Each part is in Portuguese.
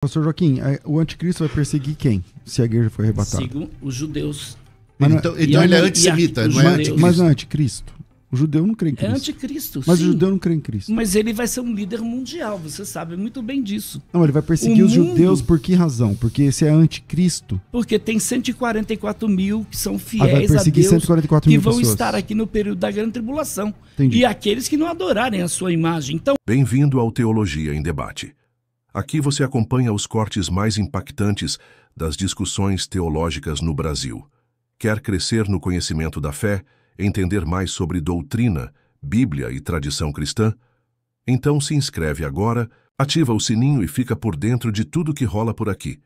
Pastor Joaquim, o anticristo vai perseguir quem? Se a igreja for arrebatada? Segundo os judeus. Então ele é antissemita, não é anticristo. Mas não é anticristo. O judeu não crê em Cristo. É anticristo, mas sim. o judeu não crê em Cristo. Mas ele vai ser um líder mundial, você sabe muito bem disso. Não, ele vai perseguir os judeus por que razão? Porque esse é anticristo. Porque tem 144 mil que são vai fiéis a perseguir Deus 144 que mil vão pessoas. estar aqui no período da grande tribulação. Entendi. E aqueles que não adorarem a sua imagem. Então, Bem-vindo ao Teologia em Debate. Aqui você acompanha os cortes mais impactantes das discussões teológicas no Brasil. Quer crescer no conhecimento da fé, entender mais sobre doutrina, Bíblia e tradição cristã? Então se inscreve agora, ativa o sininho e fica por dentro de tudo que rola por aqui.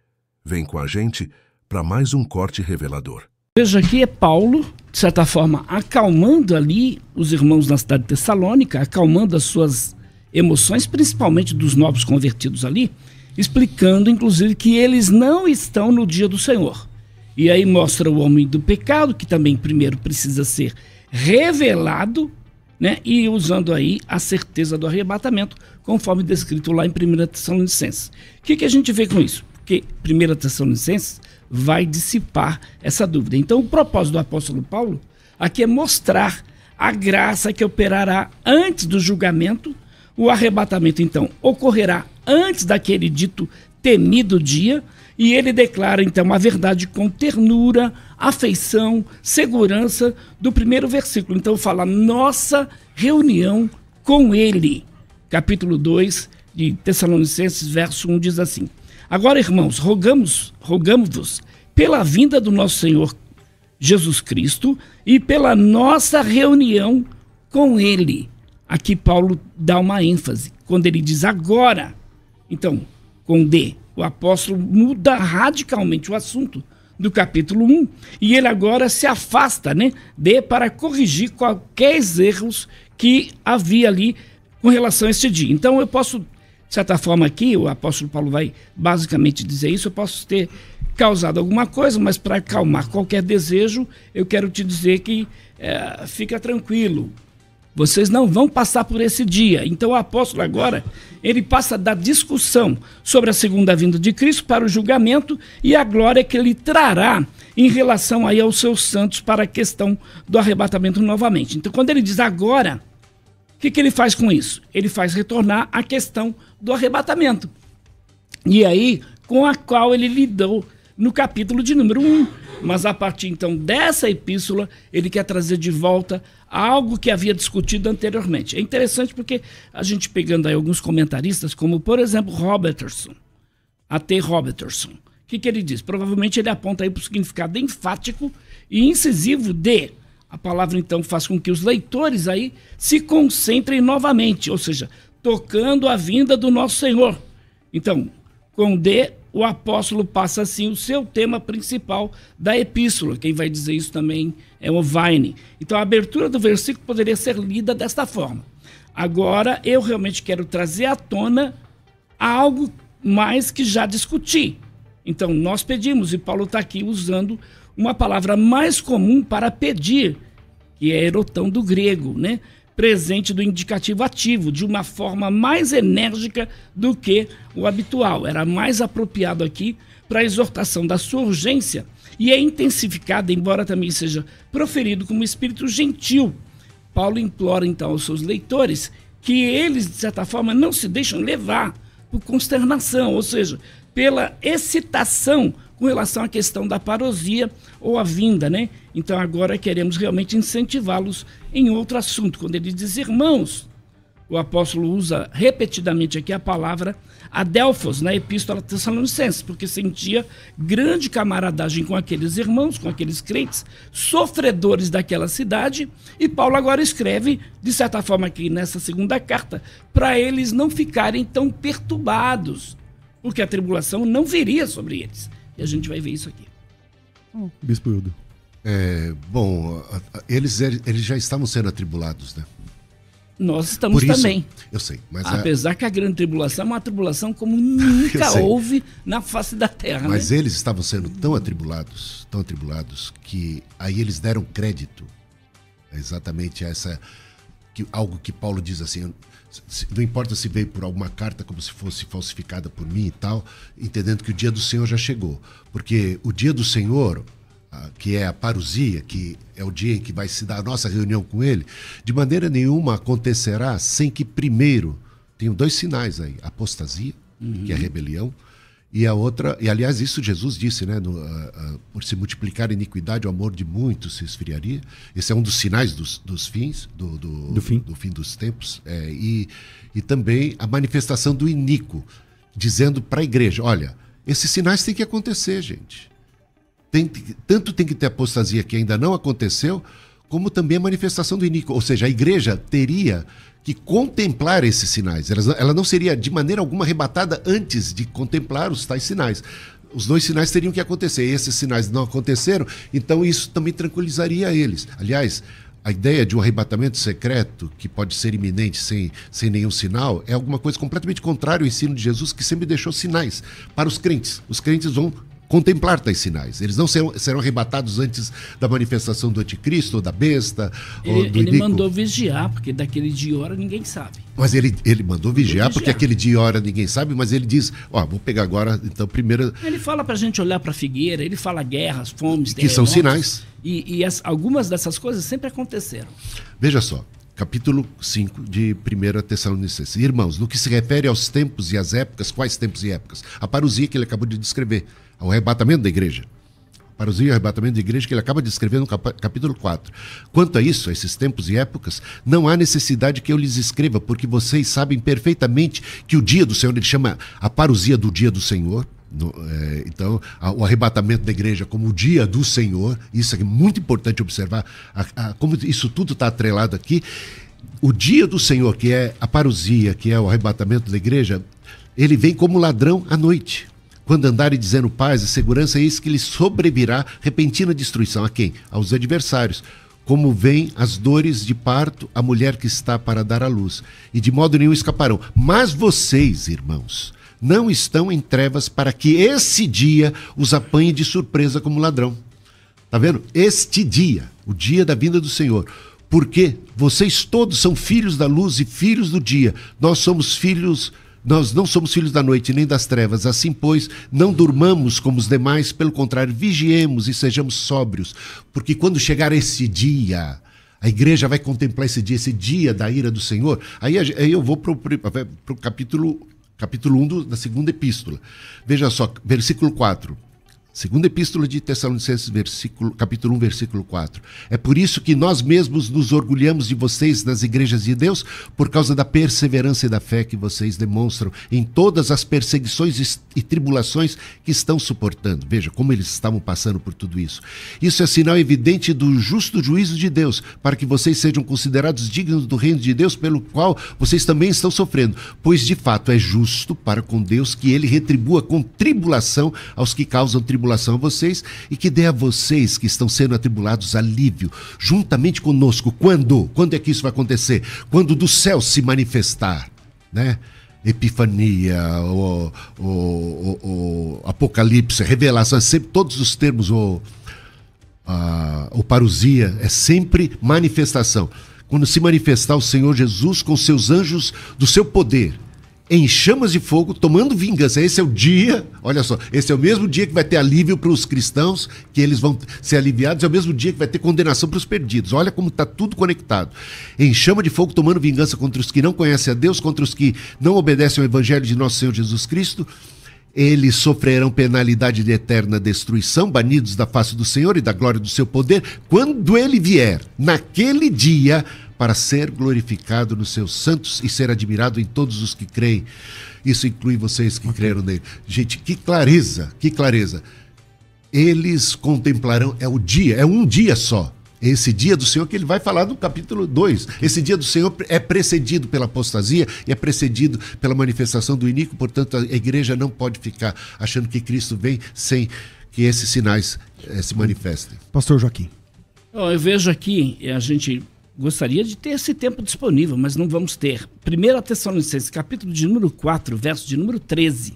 Vem com a gente para mais um corte revelador. veja aqui é Paulo, de certa forma, acalmando ali os irmãos na cidade de Tessalônica, acalmando as suas emoções, principalmente dos novos convertidos ali, explicando, inclusive, que eles não estão no dia do Senhor. E aí mostra o homem do pecado, que também primeiro precisa ser revelado, né? E usando aí a certeza do arrebatamento, conforme descrito lá em 1 Tessalonicenses. O que a gente vê com isso? Porque 1 Tessalonicenses vai dissipar essa dúvida. Então o propósito do apóstolo Paulo aqui é mostrar a graça que operará antes do julgamento. O arrebatamento, então, ocorrerá antes daquele dito temido dia, e ele declara, então, a verdade com ternura, afeição, segurança do primeiro versículo. Então, fala nossa reunião com ele. Capítulo 2 de Tessalonicenses, verso 1, diz assim: agora, irmãos, rogamos-vos pela vinda do nosso Senhor Jesus Cristo e pela nossa reunião com ele. Aqui Paulo dá uma ênfase, quando ele diz agora. Então, com D, o apóstolo muda radicalmente o assunto do capítulo 1, e ele agora se afasta, né, para corrigir qualquer erros que havia ali com relação a este dia. Então eu posso, de certa forma aqui, o apóstolo Paulo vai basicamente dizer isso, eu posso ter causado alguma coisa, mas para acalmar qualquer desejo, eu quero te dizer que fica tranquilo. Vocês não vão passar por esse dia. Então o apóstolo agora, ele passa da discussão sobre a segunda vinda de Cristo para o julgamento e a glória que ele trará em relação aí aos seus santos para a questão do arrebatamento novamente. Então quando ele diz agora, o que ele faz com isso? Ele faz retornar a questão do arrebatamento. E aí, com a qual ele lidou no capítulo de número 1. Mas a partir então dessa epístola, ele quer trazer de volta algo que havia discutido anteriormente. É interessante porque a gente pegando aí alguns comentaristas, como por exemplo Robertson, A.T. Robertson, o que ele diz? Provavelmente ele aponta aí para o significado enfático e incisivo de. A palavra então faz com que os leitores aí se concentrem novamente, ou seja, tocando a vinda do nosso Senhor. Então, com D, o apóstolo passa assim o seu tema principal da epístola. Quem vai dizer isso também é o Vine. Então a abertura do versículo poderia ser lida desta forma. Agora eu realmente quero trazer à tona algo mais que já discuti. Então nós pedimos, e Paulo está aqui usando uma palavra mais comum para pedir, que é erotão do grego, né? Presente do indicativo ativo, de uma forma mais enérgica do que o habitual. Era mais apropriado aqui para a exortação da sua urgência e é intensificada, embora também seja proferido como espírito gentil. Paulo implora então aos seus leitores que eles, de certa forma, não se deixam levar por consternação, ou seja, pela excitação com relação à questão da parousia ou a vinda, né? Então agora queremos realmente incentivá-los em outro assunto. Quando ele diz irmãos, o apóstolo usa repetidamente aqui a palavra adelphos na epístola Tessalonicenses, porque sentia grande camaradagem com aqueles irmãos, com aqueles crentes, sofredores daquela cidade, e Paulo agora escreve, de certa forma aqui nessa segunda carta, para eles não ficarem tão perturbados, porque a tribulação não viria sobre eles. E a gente vai ver isso aqui. Bispo Hildo. Eles já estavam sendo atribulados, né? Nós estamos Por isso, também. Eu sei, mas apesar que a grande tribulação é uma tribulação como nunca houve na face da terra. Mas né? eles estavam sendo tão atribulados, que aí eles deram crédito exatamente a algo que Paulo diz assim, não importa se veio por alguma carta como se fosse falsificada por mim e tal, entendendo que o dia do Senhor já chegou. Porque o dia do Senhor, que é a parousia, que é o dia em que vai se dar a nossa reunião com ele, de maneira nenhuma acontecerá sem que primeiro, tenham 2 sinais aí, a apostasia, que é a rebelião, e a outra, e aliás isso Jesus disse, né, por se multiplicar a iniquidade, o amor de muitos se esfriaria. Esse é um dos sinais dos fins, do fim dos tempos, e também a manifestação do iníquo, dizendo para a igreja, olha, esses sinais têm que acontecer, gente. Tanto tem que ter apostasia que ainda não aconteceu, como também a manifestação do iníquo, ou seja, a igreja teria que contemplar esses sinais. Ela não seria de maneira alguma arrebatada antes de contemplar os tais sinais. Os 2 sinais teriam que acontecer. E esses sinais não aconteceram, então isso também tranquilizaria eles. Aliás, a ideia de um arrebatamento secreto, que pode ser iminente sem nenhum sinal, é alguma coisa completamente contrária ao ensino de Jesus, que sempre deixou sinais para os crentes. Os crentes vão contemplar tais sinais. Eles não serão arrebatados antes da manifestação do anticristo, ou da besta, ou do Ele mandou vigiar, porque daquele dia e hora ninguém sabe. Mas ele mandou vigiar, porque aquele dia e hora ninguém sabe, mas ele diz, vou pegar agora, então, primeiro... Ele fala pra gente olhar pra figueira, ele fala guerras, fomes, que são sinais. E algumas dessas coisas sempre aconteceram. Veja só, capítulo 5 de 1 Tessalonicenses. Irmãos, no que se refere aos tempos e às épocas, quais tempos e épocas? A parousia que ele acabou de descrever, ao arrebatamento da igreja. A parousia e o arrebatamento da igreja que ele acaba de descrever no capítulo 4. Quanto a isso, a esses tempos e épocas, não há necessidade que eu lhes escreva, porque vocês sabem perfeitamente que o dia do Senhor, ele chama a parousia do dia do Senhor. Então, o arrebatamento da igreja como o dia do Senhor, isso é muito importante observar, como isso tudo está atrelado aqui. O dia do Senhor, que é a parousia, que é o arrebatamento da igreja, ele vem como ladrão à noite. Quando andarem dizendo paz e segurança, eis que lhes sobrevirá repentina destruição. A quem? Aos adversários. Como vem as dores de parto a mulher que está para dar à luz, e de modo nenhum escaparão. Mas vocês, irmãos, não estão em trevas para que esse dia os apanhe de surpresa como ladrão. Está vendo? Este dia, o dia da vinda do Senhor. Porque vocês todos são filhos da luz e filhos do dia. Nós não somos filhos da noite nem das trevas. Assim, pois, não durmamos como os demais, pelo contrário, vigiemos e sejamos sóbrios. Porque quando chegar esse dia, a igreja vai contemplar esse dia da ira do Senhor. Aí eu vou para o capítulo 1 da segunda epístola. Veja só, versículo 4. Segunda epístola de Tessalonicenses, capítulo 1, versículo 4. É por isso que nós mesmos nos orgulhamos de vocês nas igrejas de Deus, por causa da perseverança e da fé que vocês demonstram em todas as perseguições e tribulações que estão suportando. Veja como eles estavam passando por tudo isso. Isso é sinal evidente do justo juízo de Deus, para que vocês sejam considerados dignos do reino de Deus, pelo qual vocês também estão sofrendo. Pois de fato é justo para com Deus que ele retribua com tribulação aos que causam tribulação a vocês, e que dê a vocês que estão sendo atribulados alívio, juntamente conosco. Quando? Quando é que isso vai acontecer? Quando do céu se manifestar, né? Epifania, o Apocalipse, revelação, é sempre todos os termos, o parousia, é sempre manifestação. Quando se manifestar o Senhor Jesus com seus anjos do seu poder, em chamas de fogo, tomando vingança. Esse é o dia, olha só, esse é o mesmo dia que vai ter alívio para os cristãos, que eles vão ser aliviados, é o mesmo dia que vai ter condenação para os perdidos. Olha como está tudo conectado. Em chama de fogo, tomando vingança contra os que não conhecem a Deus, contra os que não obedecem ao evangelho de nosso Senhor Jesus Cristo. Eles sofrerão penalidade de eterna destruição, banidos da face do Senhor e da glória do seu poder, quando ele vier, naquele dia, para ser glorificado nos seus santos e ser admirado em todos os que creem. Isso inclui vocês que creram nele. Gente, que clareza, que clareza. Eles contemplarão, é o dia, é um dia só. Esse dia do Senhor que ele vai falar no capítulo 2. Esse dia do Senhor é precedido pela apostasia e é precedido pela manifestação do iníquo. Portanto, a igreja não pode ficar achando que Cristo vem sem que esses sinais se manifestem. Pastor Joaquim. Eu vejo aqui, a gente gostaria de ter esse tempo disponível, mas não vamos ter. 1 Tessalonicenses, capítulo de número 4, verso de número 13,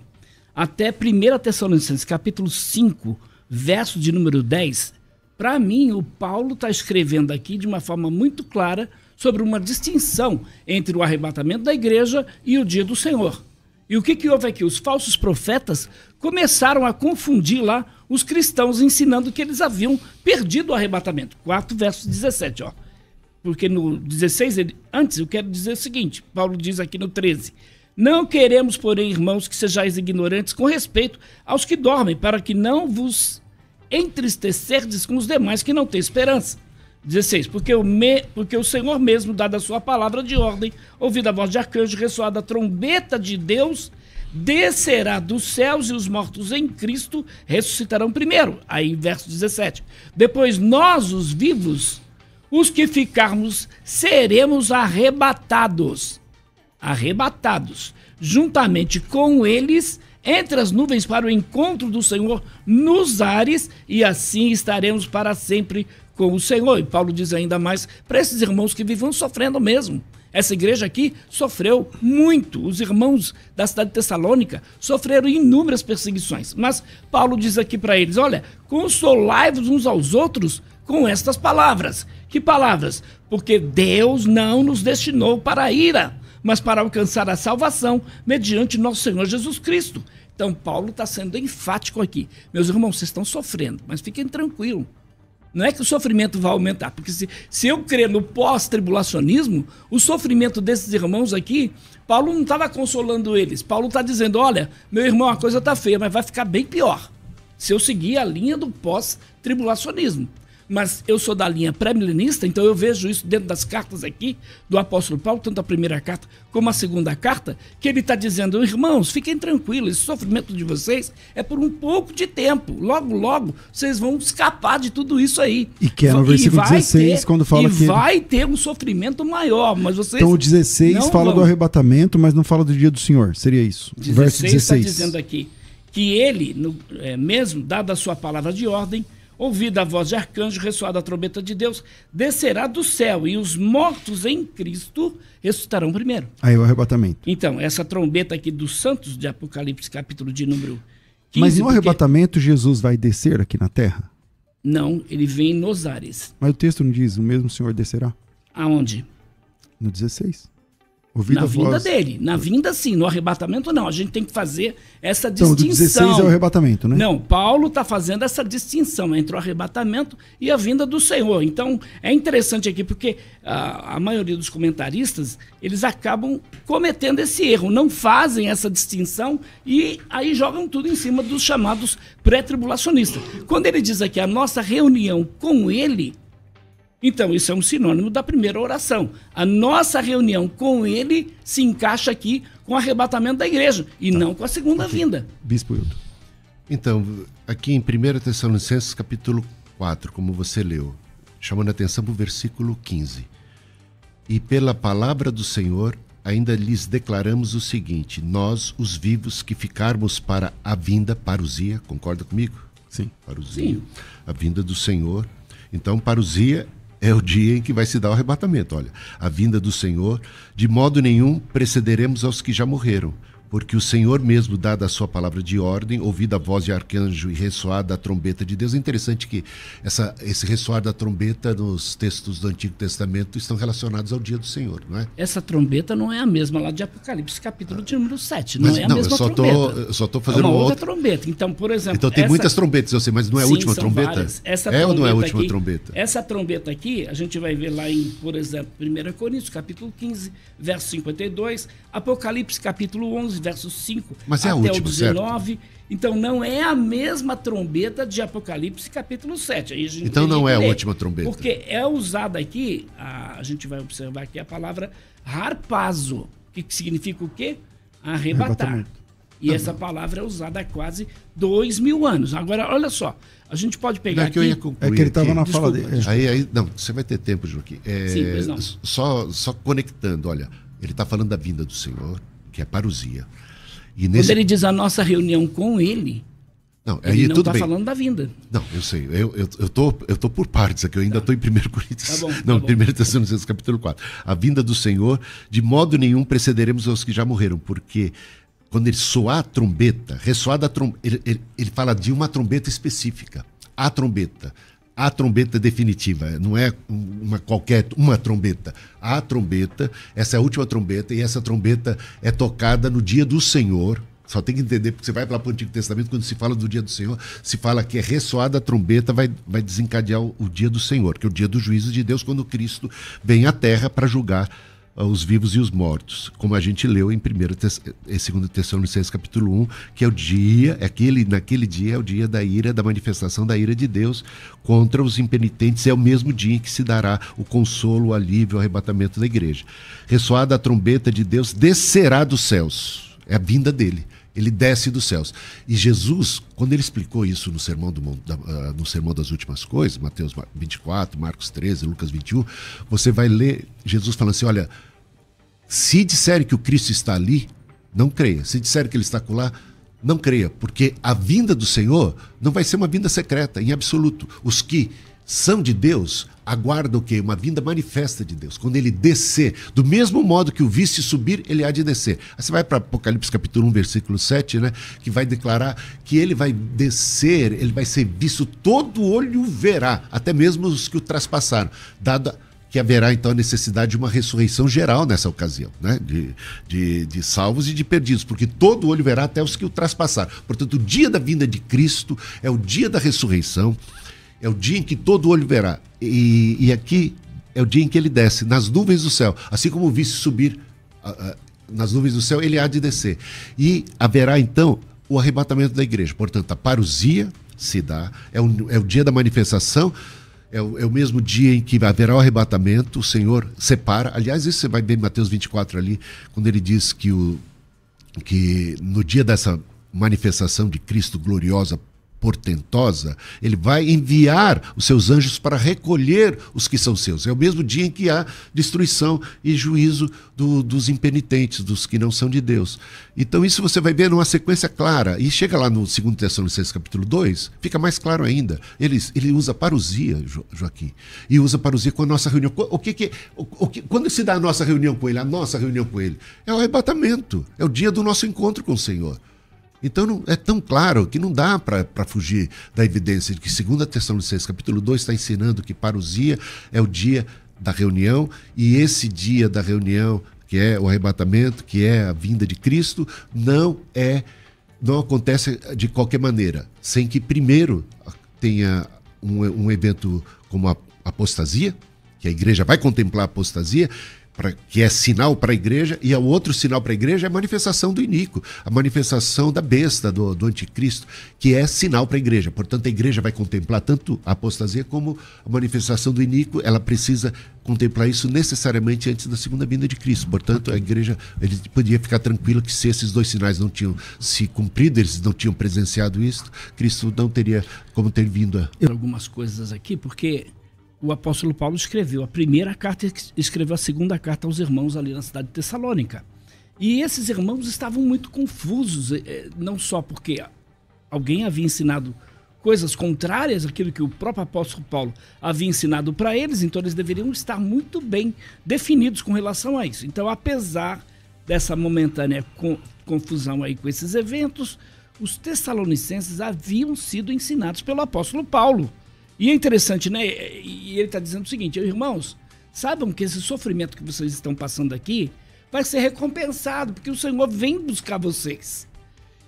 até 1 Tessalonicenses, capítulo 5, verso de número 10, para mim, o Paulo está escrevendo aqui de uma forma muito clara sobre uma distinção entre o arrebatamento da igreja e o dia do Senhor. E o que houve aqui? Os falsos profetas começaram a confundir lá os cristãos, ensinando que eles haviam perdido o arrebatamento. 4 versos 17, ó. Porque no 16, antes eu quero dizer o seguinte, Paulo diz aqui no 13, não queremos, porém, irmãos, que sejais ignorantes com respeito aos que dormem, para que não vos entristecerdes com os demais que não têm esperança. 16, porque o Senhor mesmo, dada a sua palavra de ordem, ouvida a voz de arcanjo, ressoada a trombeta de Deus, descerá dos céus e os mortos em Cristo ressuscitarão primeiro. Aí, verso 17. Depois nós, os vivos, os que ficarmos, seremos arrebatados, juntamente com eles, entre as nuvens para o encontro do Senhor nos ares, e assim estaremos para sempre com o Senhor. E Paulo diz ainda mais para esses irmãos que viviam sofrendo mesmo. Essa igreja aqui sofreu muito. Os irmãos da cidade de Tessalônica sofreram inúmeras perseguições. Mas Paulo diz aqui para eles, olha, consolai-vos uns aos outros com estas palavras. Que palavras? Porque Deus não nos destinou para a ira, mas para alcançar a salvação mediante nosso Senhor Jesus Cristo. Então Paulo está sendo enfático aqui. Meus irmãos, vocês estão sofrendo, mas fiquem tranquilos. Não é que o sofrimento vai aumentar, porque se eu crer no pós-tribulacionismo, o sofrimento desses irmãos aqui, Paulo não estava consolando eles. Paulo está dizendo, olha, meu irmão, a coisa está feia, mas vai ficar bem pior se eu seguir a linha do pós-tribulacionismo. Mas eu sou da linha pré-milenista, então eu vejo isso dentro das cartas aqui do apóstolo Paulo, tanto a primeira carta como a segunda carta, que ele está dizendo, irmãos, fiquem tranquilos, esse sofrimento de vocês é por um pouco de tempo. Logo, logo, vocês vão escapar de tudo isso aí. E que é no versículo 16, quando fala que... vai ter um sofrimento maior, mas vocês... Então o 16 fala do arrebatamento, mas não fala do dia do Senhor, seria isso. 16 verso 16 está dizendo aqui que ele, mesmo dada a sua palavra de ordem, ouvida a voz de arcanjo, ressoada a trombeta de Deus, descerá do céu e os mortos em Cristo ressuscitarão primeiro. Aí o arrebatamento. Então, essa trombeta aqui dos santos de Apocalipse, capítulo de número 15... Mas no arrebatamento Jesus vai descer aqui na terra? Não, ele vem nos ares. Mas o texto não diz, o mesmo Senhor descerá? Aonde? No 16. Na vinda dele. Na vinda, sim. No arrebatamento, não. A gente tem que fazer essa distinção. Então, o 16 é o arrebatamento, né? Não, Paulo está fazendo essa distinção entre o arrebatamento e a vinda do Senhor. Então, é interessante aqui, porque a maioria dos comentaristas, eles acabam cometendo esse erro. Não fazem essa distinção e aí jogam tudo em cima dos chamados pré-tribulacionistas. Quando ele diz aqui, a nossa reunião com ele... Então, isso é um sinônimo da primeira oração. A nossa reunião com ele se encaixa aqui com o arrebatamento da igreja e não com a segunda vinda. Bispo Hildo. Então, aqui em 1 Tessalonicenses, capítulo 4, como você leu, chamando a atenção para o versículo 15. E pela palavra do Senhor, ainda lhes declaramos o seguinte, nós, os vivos, que ficarmos para a vinda, parousia, concorda comigo? Sim. Parousia, Sim. a vinda do Senhor. Então, parousia é o dia em que vai se dar o arrebatamento. Olha, a vinda do Senhor, de modo nenhum precederemos aos que já morreram, porque o Senhor mesmo, dada a sua palavra de ordem, ouvida a voz de arcanjo e ressoada a trombeta de Deus. É interessante que esse ressoar da trombeta nos textos do Antigo Testamento estão relacionados ao dia do Senhor, não é? Essa trombeta não é a mesma lá de Apocalipse, capítulo de número 7. Não é a mesma trombeta. Eu só estou fazendo uma outra trombeta. Então, por exemplo... Então tem muitas trombetas, eu sei, mas não é a última trombeta? É ou não é a última aqui, trombeta? Essa trombeta aqui, a gente vai ver lá em, por exemplo, 1 Coríntios, capítulo 15, verso 52, Apocalipse, capítulo 11, verso 5 mas é até a última, o 19. certo? Então não é a mesma trombeta de Apocalipse, capítulo 7. Aí a gente então não é a última trombeta. Porque é usada aqui, a gente vai observar aqui a palavra harpazo, que significa o quê? Arrebatar. E essa palavra é usada há quase 2000 anos. Agora, olha só, a gente pode pegar aqui... É que ele estava na fala dele. Aí, não, você vai ter tempo, Joaquim. Sim, pois não. Só conectando, olha, ele está falando da vinda do Senhor, que é parousia. E quando ele diz a nossa reunião com ele, não, ele aí, não está falando da vinda. Não, eu sei. Eu tô por partes aqui. Eu ainda estou em 1 Coríntios. Tá bom, não, 1 Tessalonicenses, capítulo 4. A vinda do Senhor, de modo nenhum precederemos aos que já morreram, porque quando ele soar a trombeta, ressoar da trombeta, ele fala de uma trombeta específica. A trombeta. a trombeta definitiva, não é uma trombeta. A trombeta, essa é a última trombeta, e essa trombeta é tocada no dia do Senhor. Só tem que entender, porque você vai lá para o Antigo Testamento, quando se fala do dia do Senhor, se fala que é ressoada a trombeta, vai desencadear o dia do Senhor, que é o dia do juízo de Deus, quando Cristo vem à terra para julgar os vivos e os mortos, como a gente leu em 2 Tessalonicenses capítulo 1, que é o dia, naquele dia é o dia da ira, da manifestação da ira de Deus contra os impenitentes, é o mesmo dia em que se dará o consolo, o alívio, o arrebatamento da igreja. Ressoada a trombeta de Deus, descerá dos céus, é a vinda dele. Ele desce dos céus. E Jesus, quando ele explicou isso no Sermão das Últimas Coisas, Mateus 24, Marcos 13, Lucas 21, você vai ler Jesus falando assim, olha, se disserem que o Cristo está ali, não creia. Se disserem que ele está acolá, não creia. Porque a vinda do Senhor não vai ser uma vinda secreta, em absoluto. Os que são de Deus aguardam o quê? Uma vinda manifesta de Deus. Quando ele descer, do mesmo modo que o viste subir, ele há de descer. Aí você vai para Apocalipse capítulo 1, versículo 7, né, que vai declarar que ele vai descer, ele vai ser visto, todo olho verá, até mesmo os que o traspassaram, dado que haverá então a necessidade de uma ressurreição geral nessa ocasião, né, de salvos e de perdidos, porque todo olho verá, até os que o traspassaram. Portanto, o dia da vinda de Cristo é o dia da ressurreição, é o dia em que todo olho verá. E aqui é o dia em que ele desce, nas nuvens do céu. Assim como o viste subir nas nuvens do céu, ele há de descer. E haverá então o arrebatamento da igreja. Portanto, a parousia se dá, é o dia da manifestação, é o mesmo dia em que haverá o arrebatamento, o Senhor separa. Aliás, isso você vai ver em Mateus 24 ali, quando ele diz que no dia dessa manifestação de Cristo gloriosa, portentosa, ele vai enviar os seus anjos para recolher os que são seus. É o mesmo dia em que há destruição e juízo dos impenitentes, dos que não são de Deus. Então isso você vai ver numa sequência clara. E chega lá no 2 Tessalonicenses capítulo 2, fica mais claro ainda. Ele usa parousia, Joaquim, e usa parousia com a nossa reunião. Quando se dá a nossa reunião com ele? A nossa reunião com ele é o arrebatamento, é o dia do nosso encontro com o Senhor. Então é tão claro que não dá para fugir da evidência de que 2 Tessalonicenses capítulo 2 está ensinando que parousia é o dia da reunião, e esse dia da reunião, que é o arrebatamento, que é a vinda de Cristo, não acontece de qualquer maneira, sem que primeiro tenha um evento como a apostasia, que a igreja vai contemplar a apostasia, que é sinal para a igreja, e o outro sinal para a igreja é a manifestação do iníquo, a manifestação da besta, do anticristo, que é sinal para a igreja. Portanto, a igreja vai contemplar tanto a apostasia como a manifestação do iníquo, ela precisa contemplar isso necessariamente antes da segunda vinda de Cristo. Portanto, a igreja podia ficar tranquila que se esses dois sinais não tinham se cumprido, eles não tinham presenciado isso, Cristo não teria como ter vindo a... Algumas coisas aqui, porque o apóstolo Paulo escreveu a primeira carta e escreveu a segunda carta aos irmãos ali na cidade de Tessalônica. E esses irmãos estavam muito confusos, não só porque alguém havia ensinado coisas contrárias àquilo que o próprio apóstolo Paulo havia ensinado para eles, então eles deveriam estar muito bem definidos com relação a isso. Então, apesar dessa momentânea confusão aí com esses eventos, os tessalonicenses haviam sido ensinados pelo apóstolo Paulo. E é interessante, né? E ele está dizendo o seguinte: irmãos, saibam que esse sofrimento que vocês estão passando aqui vai ser recompensado, porque o Senhor vem buscar vocês.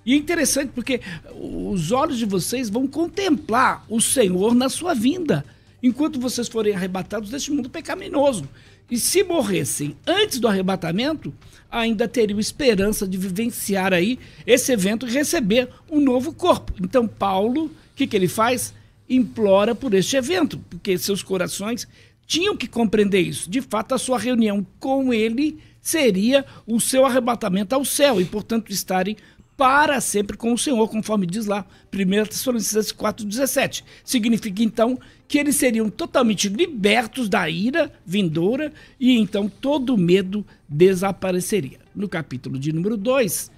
E é interessante porque os olhos de vocês vão contemplar o Senhor na sua vinda, enquanto vocês forem arrebatados deste mundo pecaminoso. E se morressem antes do arrebatamento, ainda teriam esperança de vivenciar aí esse evento e receber um novo corpo. Então Paulo, o que ele faz? Implora por este evento, porque seus corações tinham que compreender isso. De fato, a sua reunião com ele seria o seu arrebatamento ao céu e, portanto, estarem para sempre com o Senhor, conforme diz lá 1 Tessalonicenses 4,17. Significa, então, que eles seriam totalmente libertos da ira vindoura e, então, todo medo desapareceria. No capítulo de número 2,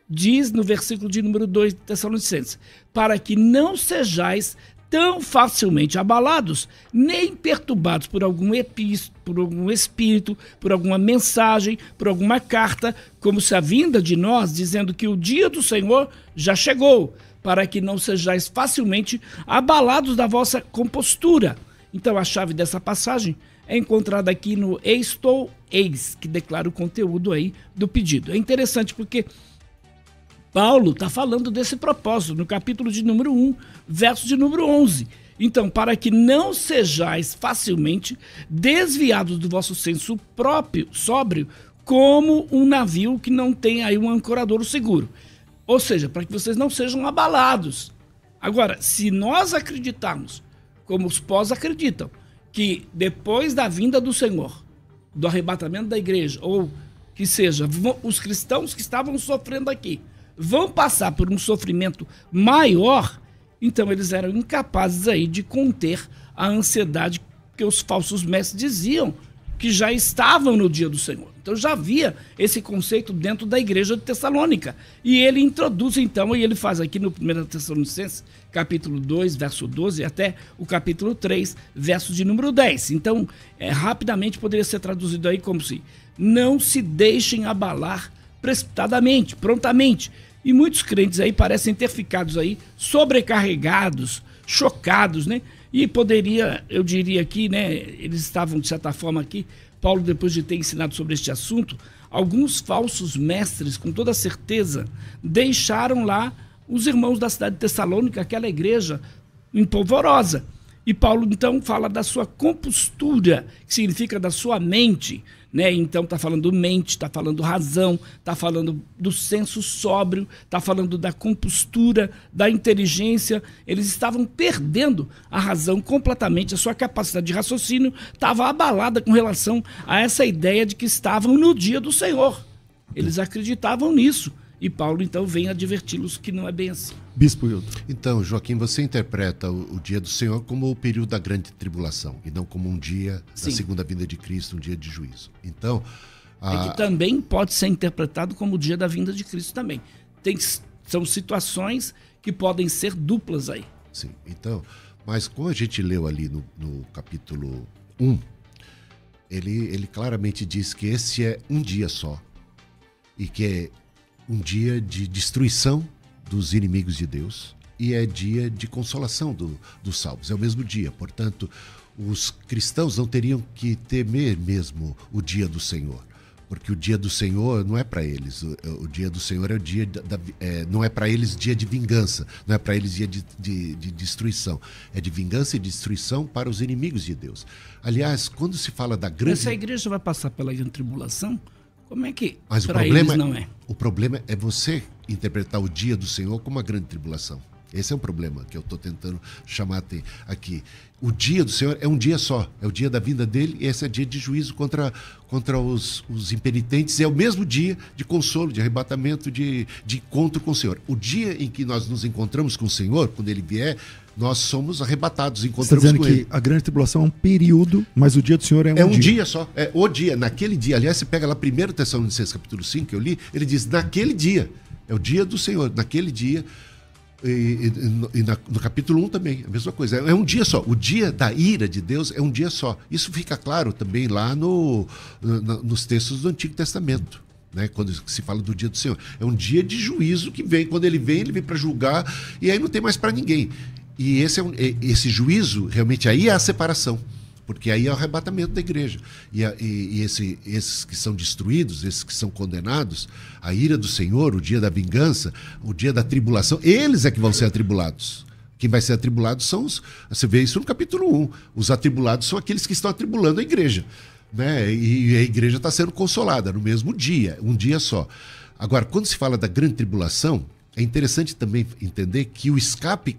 diz no versículo de número 2 de Tessalonicenses: para que não sejais tão facilmente abalados, nem perturbados por algum espírito, por alguma mensagem, por alguma carta, como se a vinda de nós, dizendo que o dia do Senhor já chegou, para que não sejais facilmente abalados da vossa compostura. Então a chave dessa passagem é encontrada aqui no estou, eis, que declara o conteúdo aí do pedido. É interessante porque Paulo está falando desse propósito no capítulo de número 1, verso de número 11. Então, para que não sejais facilmente desviados do vosso senso próprio, sóbrio, como um navio que não tem aí um ancoradouro seguro. Ou seja, para que vocês não sejam abalados. Agora, se nós acreditarmos, como os pós acreditam, que depois da vinda do Senhor, do arrebatamento da igreja, ou que seja, os cristãos que estavam sofrendo aqui, vão passar por um sofrimento maior, então eles eram incapazes aí de conter a ansiedade que os falsos mestres diziam que já estavam no dia do Senhor. Então já havia esse conceito dentro da igreja de Tessalônica. E ele introduz então, e ele faz aqui no 1 Tessalonicenses, capítulo 2, verso 12, até o capítulo 3, verso de número 10. Então, rapidamente poderia ser traduzido aí como se não se deixem abalar precipitadamente, prontamente. E muitos crentes aí parecem ter ficado aí sobrecarregados, chocados, né? E poderia, eu diria aqui, né, eles estavam de certa forma aqui, Paulo, depois de ter ensinado sobre este assunto, alguns falsos mestres, com toda certeza, deixaram lá os irmãos da cidade de Tessalônica, aquela igreja empolvorosa. E Paulo, então, fala da sua compostura, que significa da sua mente, né? Então, está falando mente, está falando razão, está falando do senso sóbrio, está falando da compostura, da inteligência. Eles estavam perdendo a razão completamente, a sua capacidade de raciocínio estava abalada com relação a essa ideia de que estavam no dia do Senhor. Eles acreditavam nisso. E Paulo, então, vem adverti-los que não é bem assim. Bispo Hildo. Então, Joaquim, você interpreta o dia do Senhor como o período da grande tribulação, e não como um dia da segunda vinda de Cristo, um dia de juízo. Então, é que também pode ser interpretado como o dia da vinda de Cristo também. São situações que podem ser duplas aí. Sim, então, mas como a gente leu ali no capítulo 1, ele claramente diz que esse é um dia só, e que é um dia de destruição dos inimigos de Deus e é dia de consolação dos salvos. É o mesmo dia, portanto, os cristãos não teriam que temer mesmo o dia do Senhor, porque o dia do Senhor não é para eles. O dia do Senhor é o dia não é para eles dia de vingança, não é para eles dia de destruição. É de vingança e destruição para os inimigos de Deus. Aliás, quando se fala da grande... Essa igreja vai passar pela grande tribulação? Como é que para eles não é? O problema é você interpretar o dia do Senhor como uma grande tribulação. Esse é um problema que eu estou tentando chamar aqui. O dia do Senhor é um dia só, é o dia da vinda dele, e esse é dia de juízo contra os impenitentes, é o mesmo dia de consolo, de arrebatamento, de encontro com o Senhor. O dia em que nós nos encontramos com o Senhor, quando ele vier, nós somos arrebatados, encontramos com ele. Você está dizendo que a grande tribulação é um período, mas o dia do Senhor é um dia. É um dia só, é o dia, naquele dia. Aliás, você pega lá 1 Tessalonicenses capítulo 5, que eu li, ele diz, naquele dia, é o dia do Senhor, naquele dia. No capítulo 1 também, a mesma coisa. É um dia só. O dia da ira de Deus é um dia só. Isso fica claro também lá nos textos do Antigo Testamento, né? Quando se fala do dia do Senhor. É um dia de juízo que vem. Quando ele vem para julgar, e aí não tem mais para ninguém. E esse juízo, realmente, aí é a separação. Porque aí é o arrebatamento da igreja. E esses que são destruídos, esses que são condenados, a ira do Senhor, o dia da vingança, o dia da tribulação, eles é que vão ser atribulados. Quem vai ser atribulado são você vê isso no capítulo 1. Os atribulados são aqueles que estão atribulando a igreja, né? E a igreja está sendo consolada no mesmo dia, um dia só. Agora, quando se fala da grande tribulação, é interessante também entender que o escape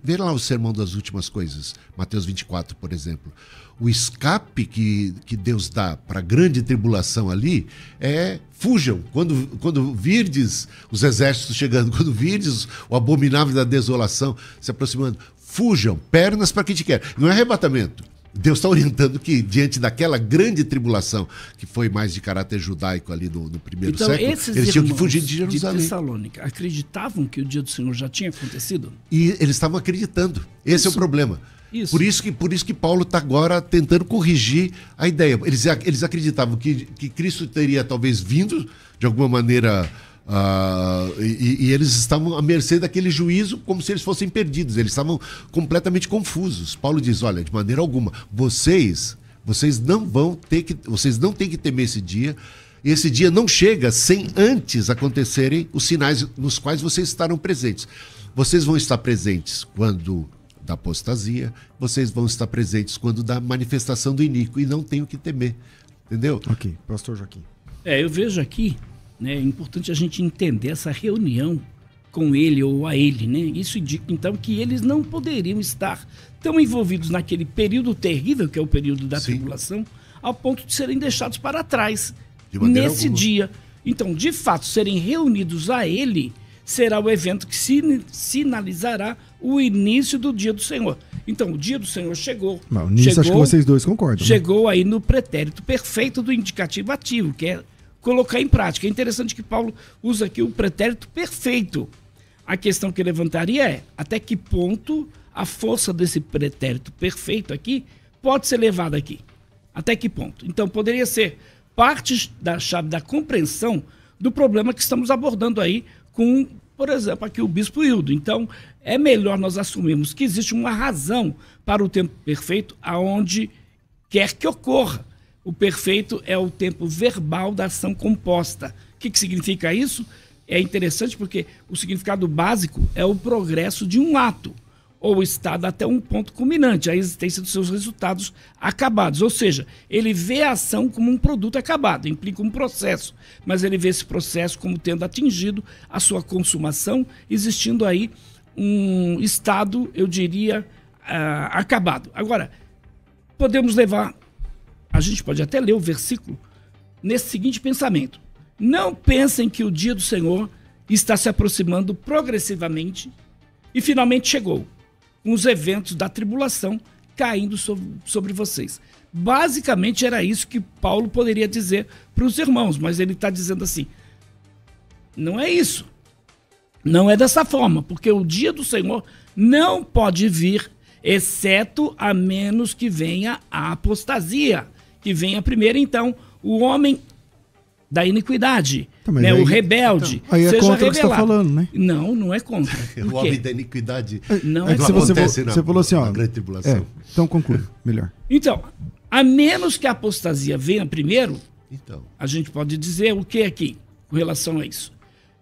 vê lá o sermão das últimas coisas, Mateus 24, por exemplo. O escape que Deus dá para a grande tribulação ali é fujam. Quando virdes os exércitos chegando, quando virdes o abominável da desolação se aproximando, fujam, pernas para quem te quer. Não é arrebatamento. Deus está orientando que, diante daquela grande tribulação, que foi mais de caráter judaico ali no primeiro século, eles tinham que fugir de Jerusalém. De Tessalônica acreditavam que o dia do Senhor já tinha acontecido? E eles estavam acreditando. Esse é o problema. Isso. Por isso que Paulo está agora tentando corrigir a ideia. Eles acreditavam que Cristo teria talvez vindo, de alguma maneira, E eles estavam à mercê daquele juízo como se eles fossem perdidos. Eles estavam completamente confusos. Paulo diz, olha, de maneira alguma, vocês não têm que temer esse dia. E esse dia não chega sem antes acontecerem os sinais nos quais vocês estarão presentes. Vocês vão estar presentes quando da apostasia, vocês vão estar presentes quando da manifestação do iníquo, e não tem o que temer. Entendeu? Ok, pastor Joaquim. Eu vejo aqui, né, é importante a gente entender essa reunião com ele ou a ele, né? Isso indica, então, que eles não poderiam estar tão envolvidos naquele período terrível, que é o período da tribulação, ao ponto de serem deixados para trás nesse dia. Então, de fato, serem reunidos a ele será o evento que sinalizará o início do dia do Senhor. Então, o dia do Senhor chegou. Mas nisso acho que vocês dois concordam. Chegou aí no pretérito perfeito do indicativo ativo, que é colocar em prática. É interessante que Paulo usa aqui o pretérito perfeito. A questão que eu levantaria é até que ponto a força desse pretérito perfeito aqui pode ser levada aqui. Até que ponto? Então, poderia ser parte da chave da compreensão do problema que estamos abordando aí com, por exemplo, aqui o bispo Hildo. Então, é melhor nós assumirmos que existe uma razão para o tempo perfeito aonde quer que ocorra. O perfeito é o tempo verbal da ação composta. O que significa isso? É interessante porque o significado básico é o progresso de um ato, ou estado até um ponto culminante, a existência dos seus resultados acabados. Ou seja, ele vê a ação como um produto acabado, implica um processo, mas ele vê esse processo como tendo atingido a sua consumação, existindo aí um estado, eu diria, acabado. Agora, podemos levar, a gente pode até ler o versículo nesse seguinte pensamento: não pensem que o dia do Senhor está se aproximando progressivamente e finalmente chegou, com os eventos da tribulação caindo sobre vocês. Basicamente era isso que Paulo poderia dizer para os irmãos, mas ele está dizendo assim, não é isso, não é dessa forma, porque o dia do Senhor não pode vir, exceto a menos que venha a apostasia, que venha primeiro então o homem da iniquidade, né, aí, o rebelde, então, aí é seja contra revelado. O que você está falando, né? Não, não é contra. O homem da iniquidade não é que acontece você falou assim, ó, na grande tribulação. Então conclui, melhor. Então, a menos que a apostasia venha primeiro, então, a gente pode dizer o que aqui com relação a isso?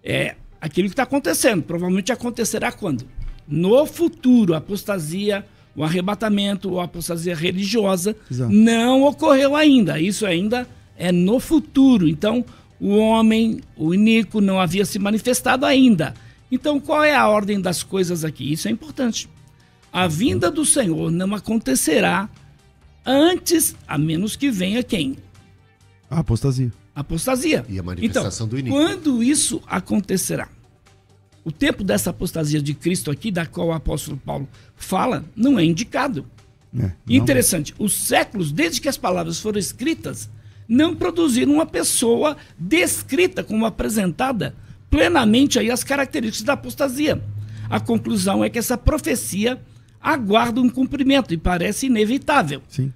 É aquilo que está acontecendo. Provavelmente acontecerá quando? No futuro, a apostasia, o arrebatamento, ou a apostasia religiosa, exato, não ocorreu ainda. Isso ainda é no futuro. Então, o homem, o iníquo, não havia se manifestado ainda. Então, qual é a ordem das coisas aqui? Isso é importante. A vinda do Senhor não acontecerá antes, a menos que venha quem? A apostasia. Apostasia. E a manifestação do iníquo. Quando isso acontecerá? O tempo dessa apostasia de Cristo aqui, da qual o apóstolo Paulo fala, não é indicado. Interessante, os séculos, desde que as palavras foram escritas, não produziram uma pessoa descrita como apresentada plenamente aí as características da apostasia. A conclusão é que essa profecia aguarda um cumprimento e parece inevitável. Sim.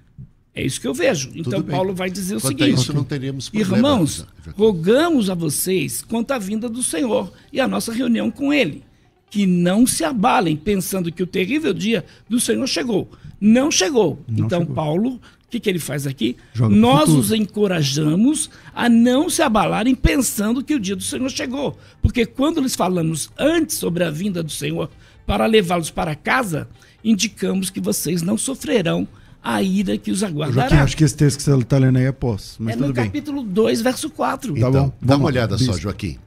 É isso que eu vejo. Então Paulo vai dizer o Quanto seguinte: a isso, não teríamos problema, irmãos, rogamos a vocês quanto à vinda do Senhor e a nossa reunião com Ele, que não se abalem pensando que o terrível dia do Senhor chegou. Não chegou. Então Paulo, o que ele faz aqui? Nós os encorajamos a não se abalarem pensando que o dia do Senhor chegou. Porque quando lhes falamos antes sobre a vinda do Senhor para levá-los para casa, indicamos que vocês não sofrerão a ira que os aguardará. Joaquim, acho que esse texto que você está lendo aí é pós, mas tudo no bem. capítulo 2, verso 4. Então, tá bom. dá uma olhada só, Joaquim.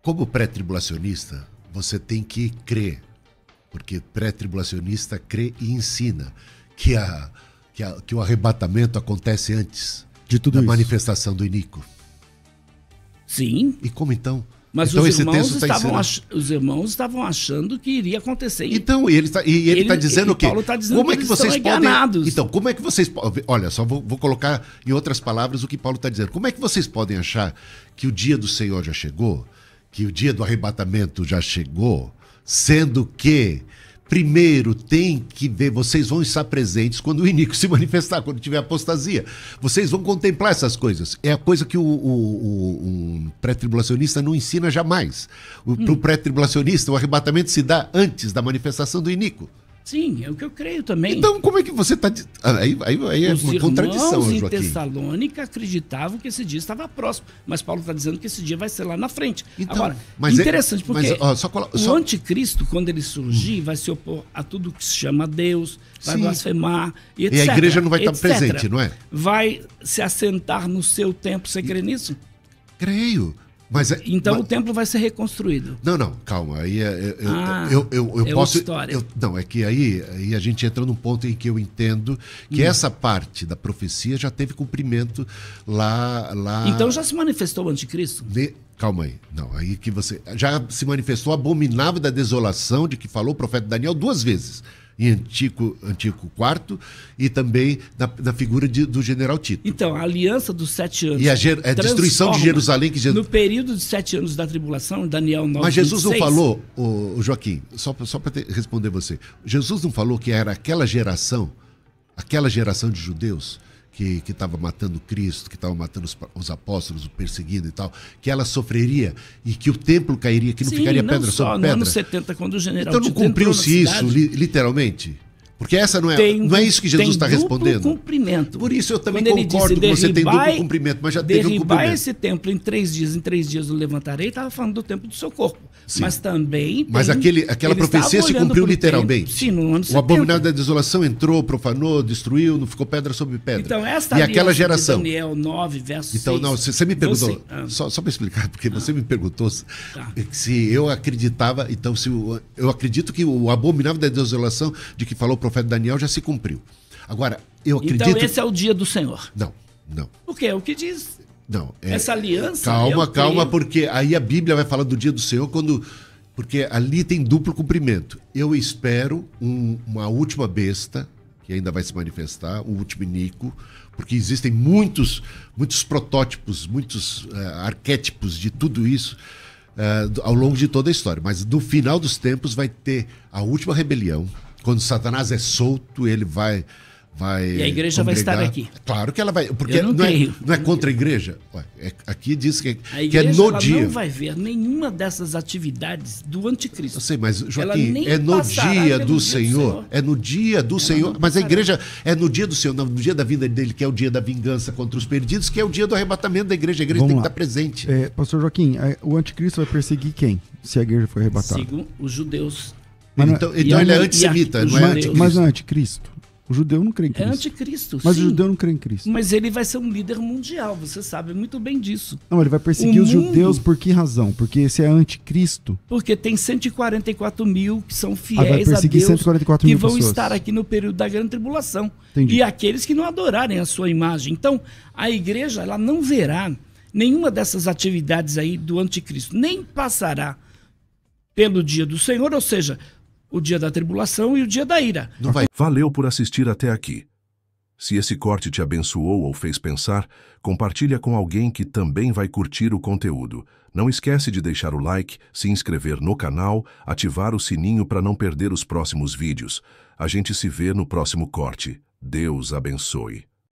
Como pré-tribulacionista, você tem que crer, porque pré-tribulacionista crê e ensina que o arrebatamento acontece antes de tudo da isso, manifestação do iníquo. Sim. E como então? Mas então, os irmãos estavam achando que iria acontecer. Então, ele está dizendo o quê? Paulo está dizendo que eles estão enganados. Então, como é que vocês podem... Olha, só vou colocar em outras palavras o que Paulo está dizendo. Como é que vocês podem achar que o dia do Senhor já chegou, que o dia do arrebatamento já chegou, sendo que primeiro tem que ver, vocês vão estar presentes quando o iníquo se manifestar, quando tiver apostasia. Vocês vão contemplar essas coisas. É a coisa que um pré-tribulacionista não ensina jamais. Para o pré-tribulacionista, o arrebatamento se dá antes da manifestação do iníquo. Sim, é o que eu creio também. Então, como é que você está... Aí é Os uma contradição, irmãos em Joaquim. Tessalônica acreditavam que esse dia estava próximo, mas Paulo está dizendo que esse dia vai ser lá na frente. Então, Agora, mas interessante, porque só- o anticristo, quando ele surgir, vai se opor a tudo que se chama Deus, vai Sim. blasfemar, e etc. E a igreja não vai estar etc. presente, não é? Vai se assentar no seu templo, você crê nisso? Creio. Mas, Então o templo vai ser reconstruído. Não, calma. Aí eu é posso. outra história. Não, é que aí a gente entra num ponto em que eu entendo que essa parte da profecia já teve cumprimento lá. Então já se manifestou o anticristo? Calma aí. Não, aí que você. Já se manifestou abominável da desolação de que falou o profeta Daniel 2 vezes. Em Antigo IV e também na figura do general Tito. Então, a aliança dos 7 anos. E a destruição de Jerusalém que Jesus. No período de 7 anos da tribulação, Daniel 9. Mas Jesus 26, não falou, o Joaquim, só para responder você. Jesus não falou que era aquela geração de judeus que estava matando Cristo, que estava matando os apóstolos, perseguindo e tal, que ela sofreria e que o templo cairia, que não ficaria pedra sobre pedra. No ano 70, quando o general Então não Tito entrou na cumpriu-se isso, cidade, literalmente? Porque essa não é isso que Jesus está respondendo. Cumprimento. Por isso eu também Quando ele concordo disse, com você, tem duplo derribai- cumprimento, mas já teve um derribai cumprimento. esse templo em 3 dias eu levantarei, estava falando do templo do seu corpo. Sim. Mas também. Mas aquela ele profecia estava se olhando cumpriu pro literalmente. templo. Sim, no ano O 70. abominável da desolação entrou, profanou, destruiu, não ficou pedra sobre pedra. Então, esta e aquela aliança geração. de Daniel 9, verso Então, 6. não, você me perguntou, Você- só para explicar, porque você me perguntou Tá. se eu acreditava, então eu acredito que o abominável da desolação de que falou o profeta Daniel já se cumpriu. Agora, eu acredito... Então, esse é o dia do Senhor. Não. Porque é o que diz. Não. Essa aliança. Calma, eu creio. porque aí a Bíblia vai falar do dia do Senhor porque ali tem duplo cumprimento. Eu espero uma última besta, que ainda vai se manifestar, um último iníquo, porque existem muitos protótipos, muitos arquétipos de tudo isso ao longo de toda a história. Mas no final dos tempos vai ter a última rebelião. Quando Satanás é solto, ele vai E a igreja vai estar aqui. Claro que ela vai. Porque Eu não creio. não é contra a igreja. Ué, aqui diz que A é igreja no ela dia. não vai ver nenhuma dessas atividades do anticristo. Eu sei, mas, Ela Joaquim, nem é no passará dia pelo do dia Senhor. É no dia do Senhor. não Mas a passará. igreja é no dia do Senhor, não, no dia da vinda dele, que é o dia da vingança contra os perdidos, que é o dia do arrebatamento da igreja. A igreja Vamos tem lá. que estar presente. Pastor Joaquim, o anticristo vai perseguir quem? Se a igreja for arrebatada. Sigam os judeus. Mas não é- Então e ele é a- antissemita, e a- não os é judeus. anticristo. Mas não é anticristo. O judeu não crê em É Cristo. anticristo, Mas sim. o judeu não crê em Cristo. Mas ele vai ser um líder mundial, você sabe muito bem disso. Não, ele vai perseguir O os mundo- judeus por que razão? Porque se é anticristo, Porque tem 144 mil que são vai fiéis a perseguir Deus 144 que mil vão pessoas. estar aqui no período da grande tribulação. Entendi. E aqueles que não adorarem a sua imagem. Então, a igreja ela não verá nenhuma dessas atividades aí do anticristo. Nem passará pelo dia do Senhor, ou seja, o dia da tribulação e o dia da ira. Não vai. Valeu por assistir até aqui. Se esse corte te abençoou ou fez pensar, compartilha com alguém que também vai curtir o conteúdo. Não esquece de deixar o like, se inscrever no canal, ativar o sininho para não perder os próximos vídeos. A gente se vê no próximo corte. Deus abençoe.